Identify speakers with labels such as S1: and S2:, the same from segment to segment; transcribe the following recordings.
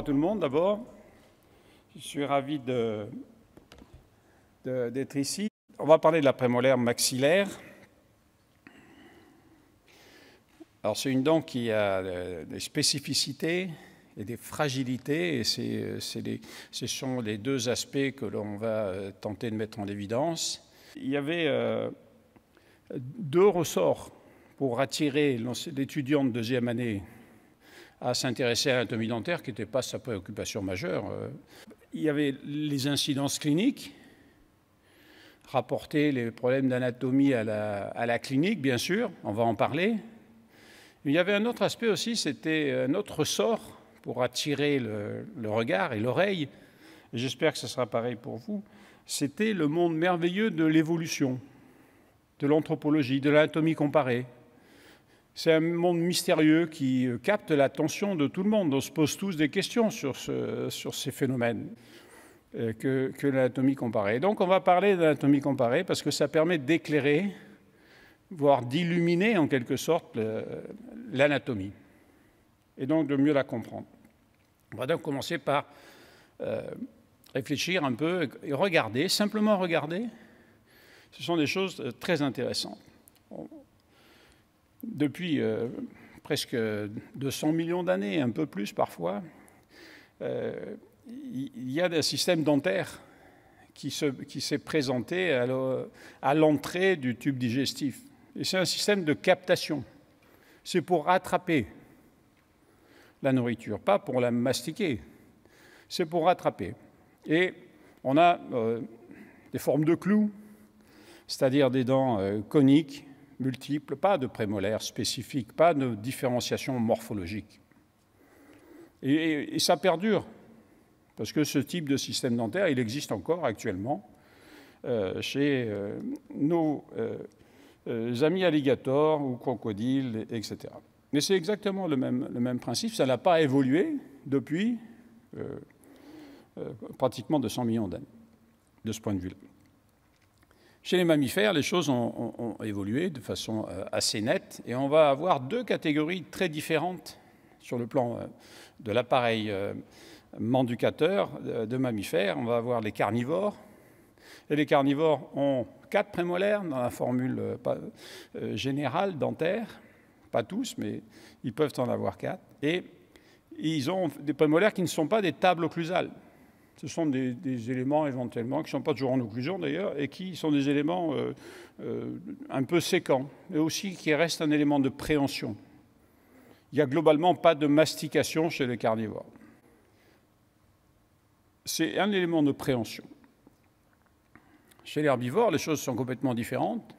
S1: Bonjour à tout le monde d'abord. Je suis ravi d'être ici. On va parler de la prémolaire maxillaire. Alors c'est une dent qui a des spécificités et des fragilités, et ce sont les deux aspects que l'on va tenter de mettre en évidence. Il y avait deux ressorts pour attirer l'étudiant de deuxième année à s'intéresser à l'anatomie dentaire, qui n'était pas sa préoccupation majeure. Il y avait les incidences cliniques, rapporter les problèmes d'anatomie à la clinique, bien sûr, on va en parler. Mais il y avait un autre aspect aussi, c'était un autre ressort pour attirer le regard et l'oreille, et j'espère que ce sera pareil pour vous, c'était le monde merveilleux de l'évolution, de l'anthropologie, de l'anatomie comparée. C'est un monde mystérieux qui capte l'attention de tout le monde. On se pose tous des questions sur ces phénomènes que l'anatomie comparée. Donc on va parler de l'anatomie comparée parce que ça permet d'éclairer, voire d'illuminer en quelque sorte l'anatomie, et donc de mieux la comprendre. On va donc commencer par réfléchir un peu et regarder, simplement regarder. Ce sont des choses très intéressantes. Depuis presque 200 millions d'années, un peu plus parfois, il y a un système dentaire qui s'est présenté à l'entrée du tube digestif. Et c'est un système de captation. C'est pour rattraper la nourriture, pas pour la mastiquer. C'est pour rattraper. Et on a des formes de clous, c'est-à-dire des dents coniques, multiples, pas de prémolaires spécifiques, pas de différenciation morphologique. Et ça perdure, parce que ce type de système dentaire, il existe encore actuellement chez nos amis alligators ou crocodiles, etc. Mais c'est exactement le même principe, ça n'a pas évolué depuis pratiquement 200 millions d'années, de ce point de vue-là. Chez les mammifères, les choses ont évolué de façon assez nette, et on va avoir deux catégories très différentes sur le plan de l'appareil manducateur de mammifères. On va avoir les carnivores, et les carnivores ont 4 prémolaires dans la formule générale dentaire, pas tous, mais ils peuvent en avoir 4, et ils ont des prémolaires qui ne sont pas des tables occlusales. Ce sont des éléments éventuellement, qui ne sont pas toujours en occlusion d'ailleurs, et qui sont des éléments un peu séquents, et aussi qui restent un élément de préhension. Il n'y a globalement pas de mastication chez les carnivores. C'est un élément de préhension. Chez l'herbivore, les choses sont complètement différentes.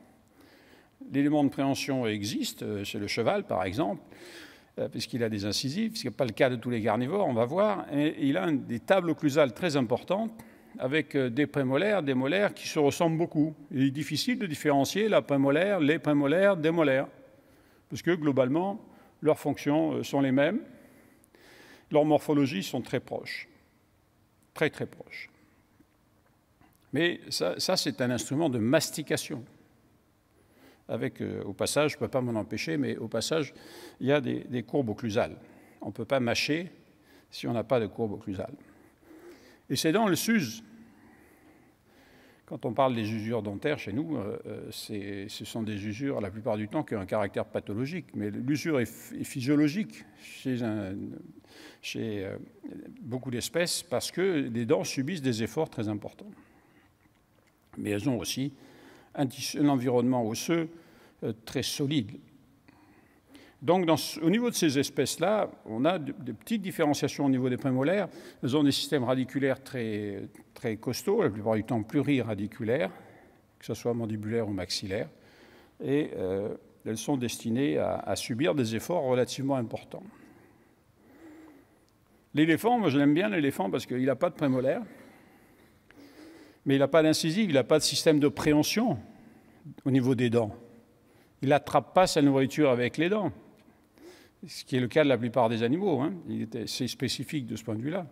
S1: L'élément de préhension existe chez le cheval, par exemple, puisqu'il a des incisives, ce n'est pas le cas de tous les carnivores, on va voir. Et il a des tables occlusales très importantes, avec des prémolaires, des molaires qui se ressemblent beaucoup. Il est difficile de différencier la prémolaire, les prémolaires des molaires, parce que globalement, leurs fonctions sont les mêmes. Leurs morphologies sont très proches, très très proches. Mais ça c'est un instrument de mastication. Avec, au passage, je ne peux pas m'en empêcher, mais au passage, il y a des courbes occlusales. On ne peut pas mâcher si on n'a pas de courbe occlusale. Et ces dents, elles s'usent. Quand on parle des usures dentaires chez nous, ce sont des usures, la plupart du temps, qui ont un caractère pathologique. Mais l'usure est physiologique chez beaucoup d'espèces parce que les dents subissent des efforts très importants. Mais elles ont aussi un environnement osseux très solide. Donc, au niveau de ces espèces-là, on a de petites différenciations au niveau des prémolaires. Elles ont des systèmes radiculaires très, très costauds, la plupart du temps pluriradiculaires, que ce soit mandibulaire ou maxillaire, et elles sont destinées à subir des efforts relativement importants. L'éléphant, moi je l'aime bien l'éléphant parce qu'il n'a pas de prémolaire, mais il n'a pas d'incisive, il n'a pas de système de préhension au niveau des dents. Il n'attrape pas sa nourriture avec les dents, ce qui est le cas de la plupart des animaux. C'est spécifique de ce point de vue-là.